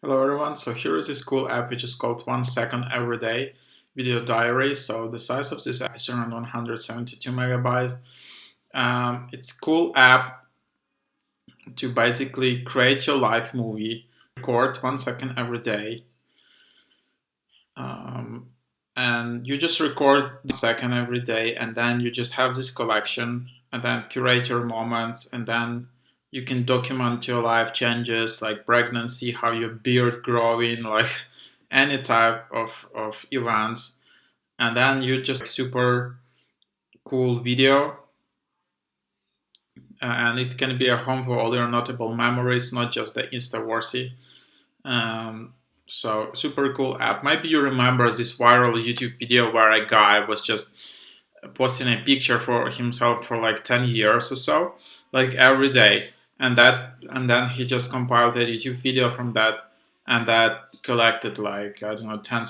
Hello everyone, so here is this cool app which is called 1 Second Everyday Video Diary. So the size of this app is around 172 megabytes. It's a cool app to basically create your live movie, record 1 second every day, um, and you just record 1 second every day, and then you just have this collection, and then curate your moments, and then you can document your life changes like pregnancy, how your beard growing, like any type of events, and then you just super cool video, and it can be a home for all your notable memories, not just the Insta-worthy. Um, so super cool app. Maybe you remember this viral YouTube video where a guy was just posting a picture for himself for like 10 years or so, like every day, and then he just compiled a YouTube video from that, and that collected like I don't know tens